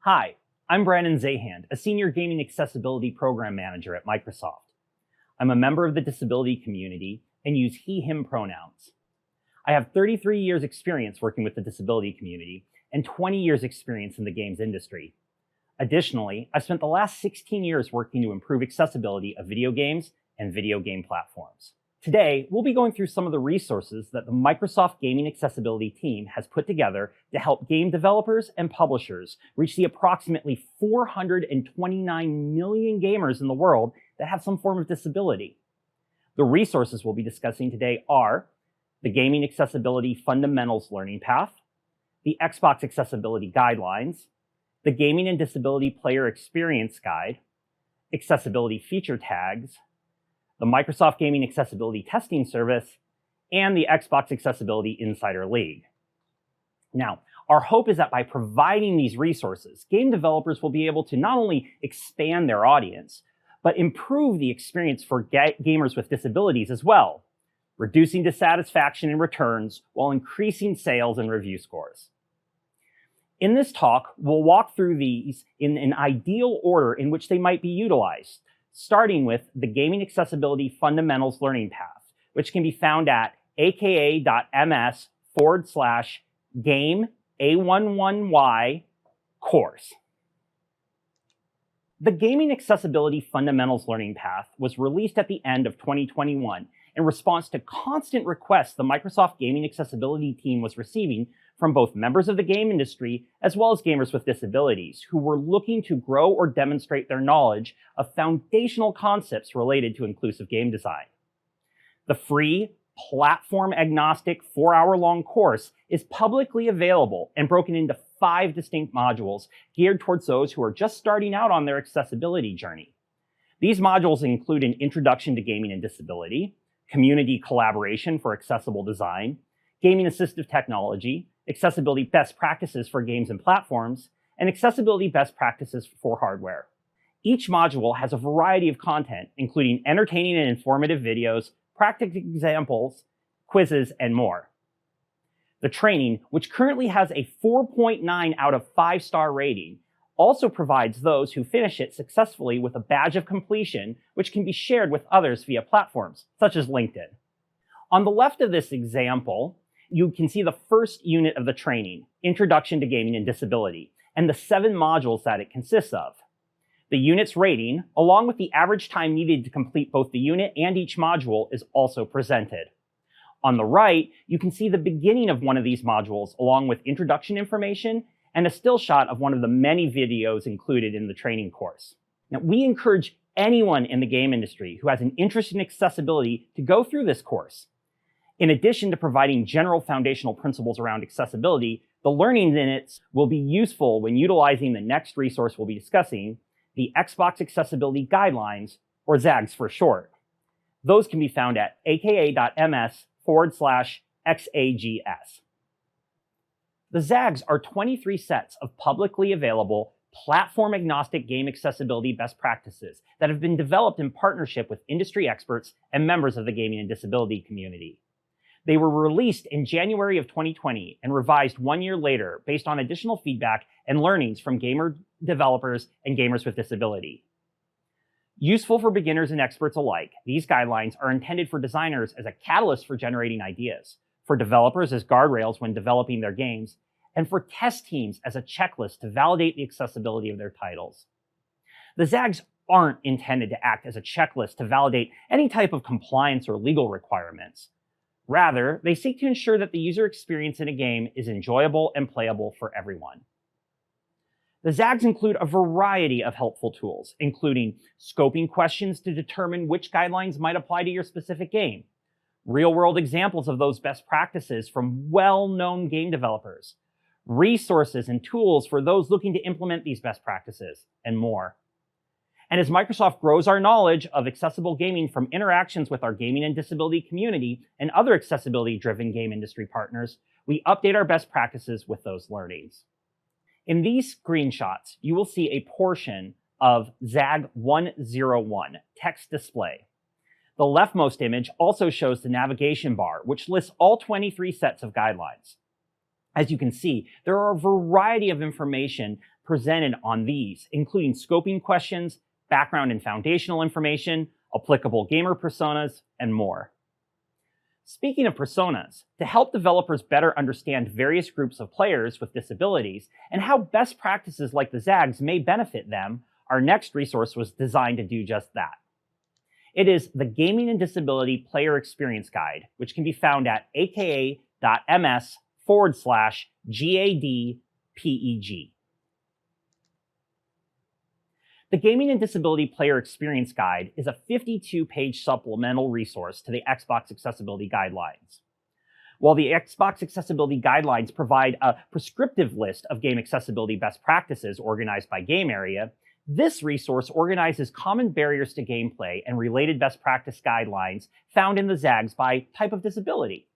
Hi, I'm Brandon Zahand, a Senior Gaming Accessibility Program Manager at Microsoft. I'm a member of the disability community and use he, him pronouns. I have 33 years experience working with the disability community and 20 years experience in the games industry. Additionally, I've spent the last 16 years working to improve accessibility of video games and video game platforms. Today, we'll be going through some of the resources that the Microsoft Gaming Accessibility team has put together to help game developers and publishers reach the approximately 429 million gamers in the world that have some form of disability. The resources we'll be discussing today are the Gaming Accessibility Fundamentals Learning Path, the Xbox Accessibility Guidelines, the Gaming and Disability Player Experience Guide, accessibility feature tags, the Microsoft Gaming Accessibility Testing Service, and the Xbox Accessibility Insider League. Now, our hope is that by providing these resources, game developers will be able to not only expand their audience, but improve the experience for gamers with disabilities as well, reducing dissatisfaction and returns while increasing sales and review scores. In this talk, we'll walk through these in an ideal order in which they might be utilized, starting with the Gaming Accessibility Fundamentals Learning Path, which can be found at aka.ms/game-A11Y course. The Gaming Accessibility Fundamentals Learning Path was released at the end of 2021 in response to constant requests the Microsoft Gaming Accessibility team was receiving from both members of the game industry as well as gamers with disabilities who were looking to grow or demonstrate their knowledge of foundational concepts related to inclusive game design. The free, platform-agnostic 4-hour-long course is publicly available and broken into 5 distinct modules geared towards those who are just starting out on their accessibility journey. These modules include an introduction to gaming and disability, community collaboration for accessible design, gaming assistive technology, accessibility best practices for games and platforms, and accessibility best practices for hardware. Each module has a variety of content, including entertaining and informative videos, practical examples, quizzes, and more. The training, which currently has a 4.9 out of 5-star rating, also provides those who finish it successfully with a badge of completion, which can be shared with others via platforms, such as LinkedIn. On the left of this example, you can see the first unit of the training, Introduction to Gaming and Disability, and the 7 modules that it consists of. The unit's rating, along with the average time needed to complete both the unit and each module, is also presented. On the right, you can see the beginning of one of these modules, along with introduction information and a still shot of one of the many videos included in the training course. Now, we encourage anyone in the game industry who has an interest in accessibility to go through this course. In addition to providing general foundational principles around accessibility, the learnings in it will be useful when utilizing the next resource we'll be discussing, the Xbox Accessibility Guidelines, or ZAGs for short. Those can be found at aka.ms/XAGS. The ZAGs are 23 sets of publicly available, platform-agnostic game accessibility best practices that have been developed in partnership with industry experts and members of the gaming and disability community. They were released in January of 2020 and revised 1 year later based on additional feedback and learnings from gamer developers and gamers with disability. Useful for beginners and experts alike, these guidelines are intended for designers as a catalyst for generating ideas, for developers as guardrails when developing their games, and for test teams as a checklist to validate the accessibility of their titles. The ZAGs aren't intended to act as a checklist to validate any type of compliance or legal requirements. Rather, they seek to ensure that the user experience in a game is enjoyable and playable for everyone. The ZAGs include a variety of helpful tools, including scoping questions to determine which guidelines might apply to your specific game, real-world examples of those best practices from well-known game developers, resources and tools for those looking to implement these best practices, and more. And as Microsoft grows our knowledge of accessible gaming from interactions with our gaming and disability community and other accessibility-driven game industry partners, we update our best practices with those learnings. In these screenshots, you will see a portion of ZAG 101, text display. The leftmost image also shows the navigation bar, which lists all 23 sets of guidelines. As you can see, there are a variety of information presented on these, including scoping questions, background and foundational information, applicable gamer personas, and more. Speaking of personas, to help developers better understand various groups of players with disabilities and how best practices like the XAIL may benefit them, our next resource was designed to do just that. It is the Gaming and Disability Player Experience Guide, which can be found at aka.ms/GADPEG. The Gaming and Disability Player Experience Guide is a 52-page supplemental resource to the Xbox Accessibility Guidelines. While the Xbox Accessibility Guidelines provide a prescriptive list of game accessibility best practices organized by game area, this resource organizes common barriers to gameplay and related best practice guidelines found in the XAILs by type of disability.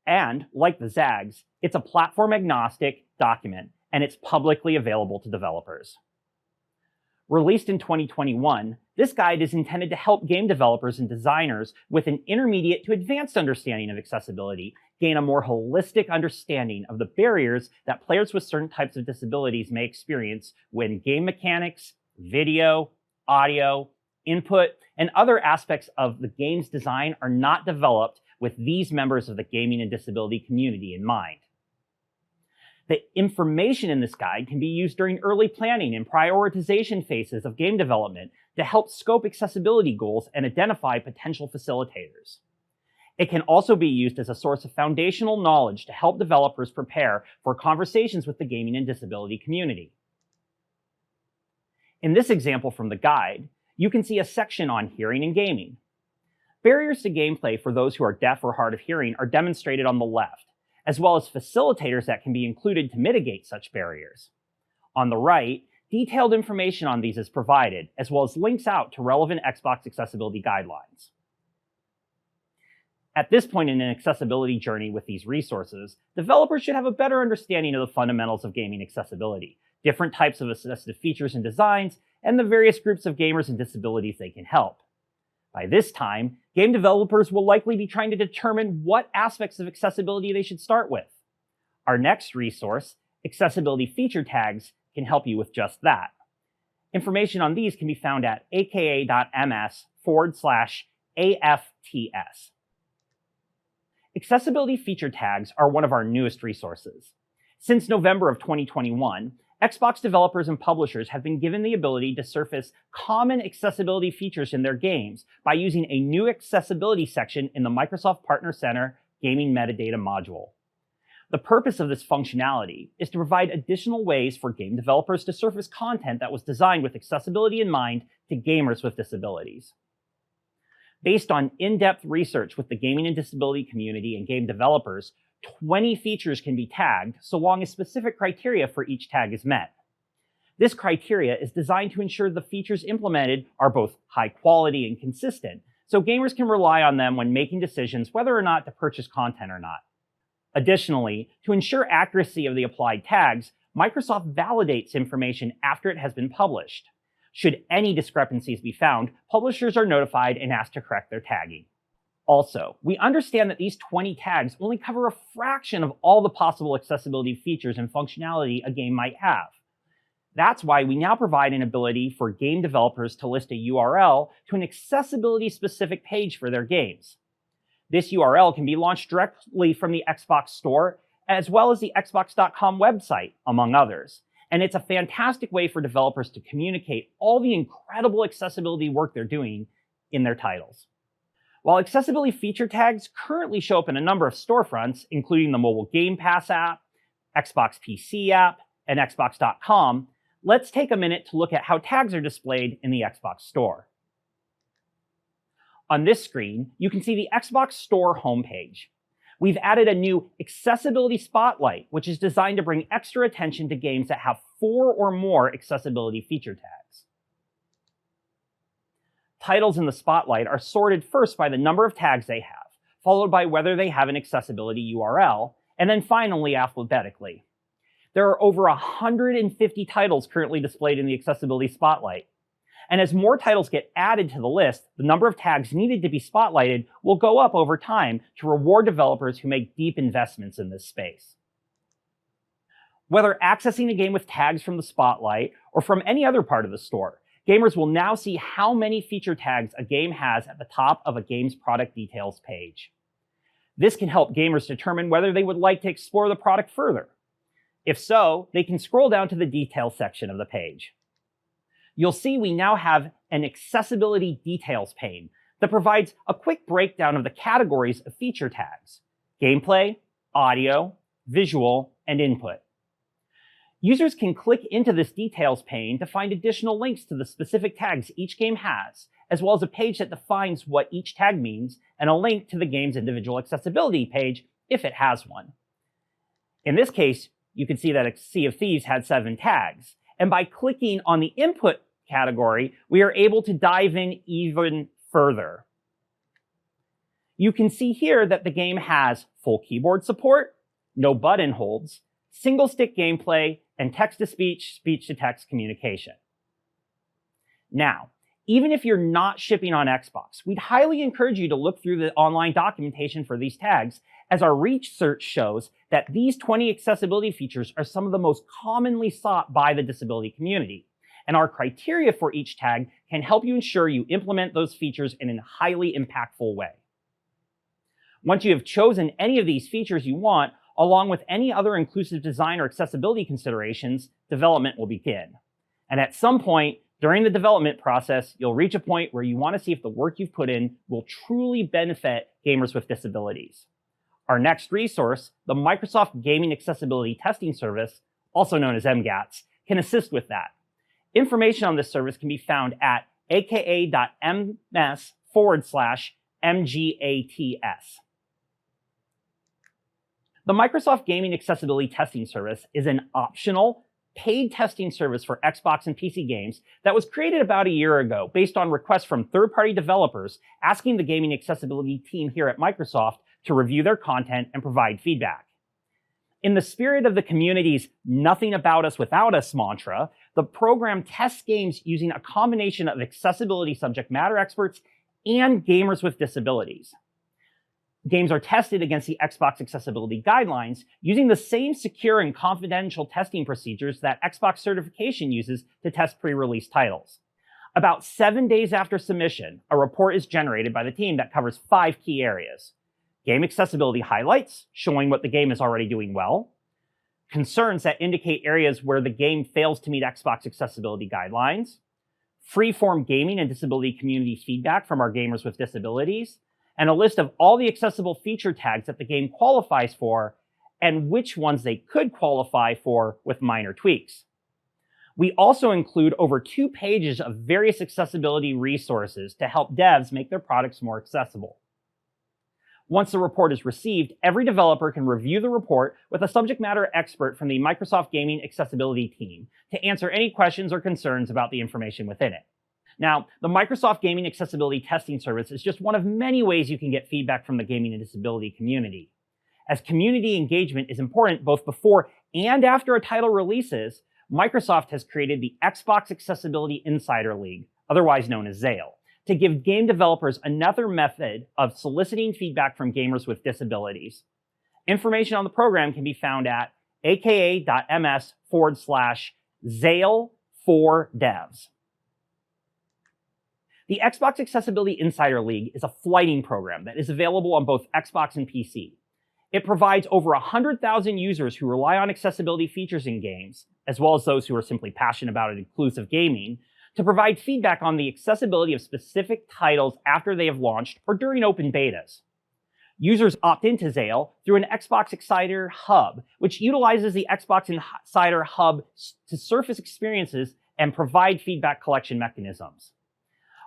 And, like the XAILs, it's a platform-agnostic document, and it's publicly available to developers. Released in 2021, this guide is intended to help game developers and designers with an intermediate to advanced understanding of accessibility gain a more holistic understanding of the barriers that players with certain types of disabilities may experience when game mechanics, video, audio, input, and other aspects of the game's design are not developed with these members of the gaming and disability community in mind. The information in this guide can be used during early planning and prioritization phases of game development to help scope accessibility goals and identify potential facilitators. It can also be used as a source of foundational knowledge to help developers prepare for conversations with the gaming and disability community. In this example from the guide, you can see a section on hearing and gaming. Barriers to gameplay for those who are deaf or hard of hearing are demonstrated on the left, as well as facilitators that can be included to mitigate such barriers. On the right, detailed information on these is provided, as well as links out to relevant Xbox accessibility guidelines. At this point in an accessibility journey with these resources, developers should have a better understanding of the fundamentals of gaming accessibility, different types of assistive features and designs, and the various groups of gamers and disabilities they can help. By this time, game developers will likely be trying to determine what aspects of accessibility they should start with. Our next resource, Accessibility Feature Tags, can help you with just that. Information on these can be found at aka.ms/AFTS. Accessibility Feature Tags are one of our newest resources. Since November of 2021, Xbox developers and publishers have been given the ability to surface common accessibility features in their games by using a new accessibility section in the Microsoft Partner Center Gaming Metadata module. The purpose of this functionality is to provide additional ways for game developers to surface content that was designed with accessibility in mind to gamers with disabilities. Based on in-depth research with the gaming and disability community and game developers, 20 features can be tagged so long as specific criteria for each tag is met. This criteria is designed to ensure the features implemented are both high quality and consistent, so gamers can rely on them when making decisions whether or not to purchase content or not. Additionally, to ensure accuracy of the applied tags, Microsoft validates information after it has been published. Should any discrepancies be found, publishers are notified and asked to correct their tagging. Also, we understand that these 20 tags only cover a fraction of all the possible accessibility features and functionality a game might have. That's why we now provide an ability for game developers to list a URL to an accessibility-specific page for their games. This URL can be launched directly from the Xbox Store, as well as the Xbox.com website, among others. And it's a fantastic way for developers to communicate all the incredible accessibility work they're doing in their titles. While accessibility feature tags currently show up in a number of storefronts, including the mobile Game Pass app, Xbox PC app, and Xbox.com, let's take a minute to look at how tags are displayed in the Xbox Store. On this screen, you can see the Xbox Store homepage. We've added a new Accessibility Spotlight, which is designed to bring extra attention to games that have 4 or more accessibility feature tags. Titles in the Spotlight are sorted first by the number of tags they have, followed by whether they have an accessibility URL, and then finally alphabetically. There are over 150 titles currently displayed in the Accessibility Spotlight. And as more titles get added to the list, the number of tags needed to be spotlighted will go up over time to reward developers who make deep investments in this space. Whether accessing a game with tags from the spotlight or from any other part of the store, gamers will now see how many feature tags a game has at the top of a game's product details page. This can help gamers determine whether they would like to explore the product further. If so, they can scroll down to the details section of the page. You'll see we now have an accessibility details pane that provides a quick breakdown of the categories of feature tags: gameplay, audio, visual, and input. Users can click into this details pane to find additional links to the specific tags each game has, as well as a page that defines what each tag means and a link to the game's individual accessibility page if it has one. In this case, you can see that Sea of Thieves had 7 tags, and by clicking on the input category, we are able to dive in even further. You can see here that the game has full keyboard support, no button holds, single-stick gameplay, and text-to-speech, speech-to-text communication. Now, even if you're not shipping on Xbox, we'd highly encourage you to look through the online documentation for these tags, as our research shows that these 20 accessibility features are some of the most commonly sought by the disability community, and our criteria for each tag can help you ensure you implement those features in a highly impactful way. Once you have chosen any of these features you want, along with any other inclusive design or accessibility considerations, development will begin. And at some point during the development process, you'll reach a point where you want to see if the work you've put in will truly benefit gamers with disabilities. Our next resource, the Microsoft Gaming Accessibility Testing Service, also known as MGATS, can assist with that. Information on this service can be found at aka.ms/MGATS. The Microsoft Gaming Accessibility Testing Service is an optional, paid testing service for Xbox and PC games that was created about a year ago based on requests from third-party developers asking the gaming accessibility team here at Microsoft to review their content and provide feedback. In the spirit of the community's "nothing about us without us" mantra, the program tests games using a combination of accessibility subject matter experts and gamers with disabilities. Games are tested against the Xbox accessibility guidelines using the same secure and confidential testing procedures that Xbox certification uses to test pre-release titles. About 7 days after submission, a report is generated by the team that covers 5 key areas: game accessibility highlights, showing what the game is already doing well; concerns that indicate areas where the game fails to meet Xbox accessibility guidelines; free-form gaming and disability community feedback from our gamers with disabilities; and a list of all the accessible feature tags that the game qualifies for and which ones they could qualify for with minor tweaks. We also include over 2 pages of various accessibility resources to help devs make their products more accessible. Once the report is received, every developer can review the report with a subject matter expert from the Microsoft Gaming Accessibility team to answer any questions or concerns about the information within it. Now, the Microsoft Gaming Accessibility Testing Service is just one of many ways you can get feedback from the gaming and disability community. As community engagement is important both before and after a title releases, Microsoft has created the Xbox Accessibility Insider League, otherwise known as XAIL, to give game developers another method of soliciting feedback from gamers with disabilities. Information on the program can be found at aka.ms/XAIL4devs. The Xbox Accessibility Insider League is a flighting program that is available on both Xbox and PC. It provides over 100,000 users who rely on accessibility features in games, as well as those who are simply passionate about inclusive gaming, to provide feedback on the accessibility of specific titles after they have launched or during open betas. Users opt into XAIL through an Xbox Insider Hub, which utilizes the Xbox Insider Hub to surface experiences and provide feedback collection mechanisms.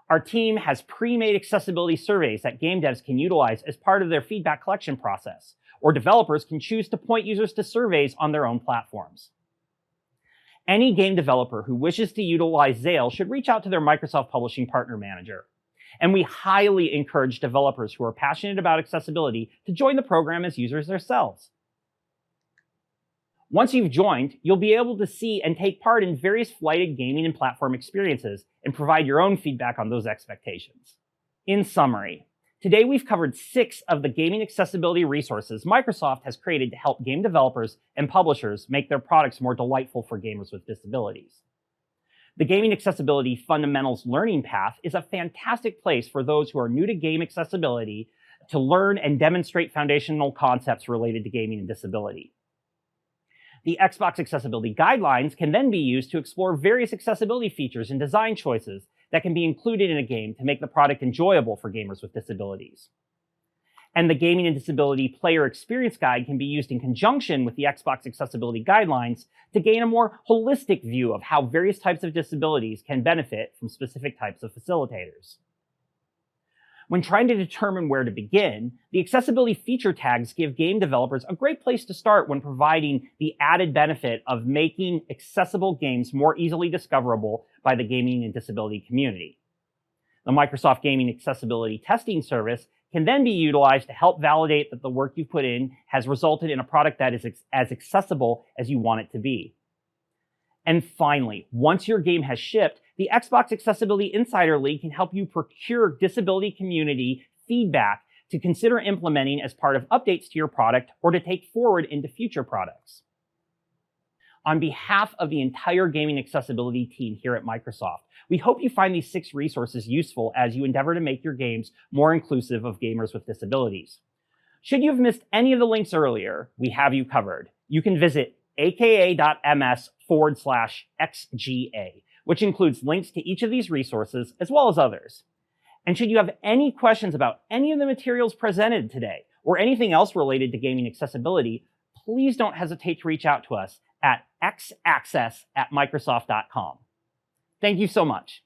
Our team has pre-made accessibility surveys that game devs can utilize as part of their feedback collection process, or developers can choose to point users to surveys on their own platforms. Any game developer who wishes to utilize XAIL should reach out to their Microsoft Publishing Partner Manager. And we highly encourage developers who are passionate about accessibility to join the program as users themselves. Once you've joined, you'll be able to see and take part in various flighted gaming and platform experiences and provide your own feedback on those expectations. In summary, Today, we've covered 6 of the gaming accessibility resources Microsoft has created to help game developers and publishers make their products more delightful for gamers with disabilities. The Gaming Accessibility Fundamentals Learning Path is a fantastic place for those who are new to game accessibility to learn and demonstrate foundational concepts related to gaming and disability. The Xbox Accessibility Guidelines can then be used to explore various accessibility features and design choices that can be included in a game to make the product enjoyable for gamers with disabilities. And the Gaming and Disability Player Experience Guide can be used in conjunction with the Xbox Accessibility Guidelines to gain a more holistic view of how various types of disabilities can benefit from specific types of facilitators. When trying to determine where to begin, the accessibility feature tags give game developers a great place to start when providing the added benefit of making accessible games more easily discoverable by the gaming and disability community. The Microsoft Gaming Accessibility Testing Service can then be utilized to help validate that the work you put in has resulted in a product that is as accessible as you want it to be. And finally, once your game has shipped, the Xbox Accessibility Insider League can help you procure disability community feedback to consider implementing as part of updates to your product or to take forward into future products. On behalf of the entire gaming accessibility team here at Microsoft, we hope you find these 6 resources useful as you endeavor to make your games more inclusive of gamers with disabilities. Should you have missed any of the links earlier, we have you covered. You can visit aka.ms/XGA, which includes links to each of these resources as well as others. And should you have any questions about any of the materials presented today or anything else related to gaming accessibility, please don't hesitate to reach out to us at xaccess@microsoft.com. Thank you so much.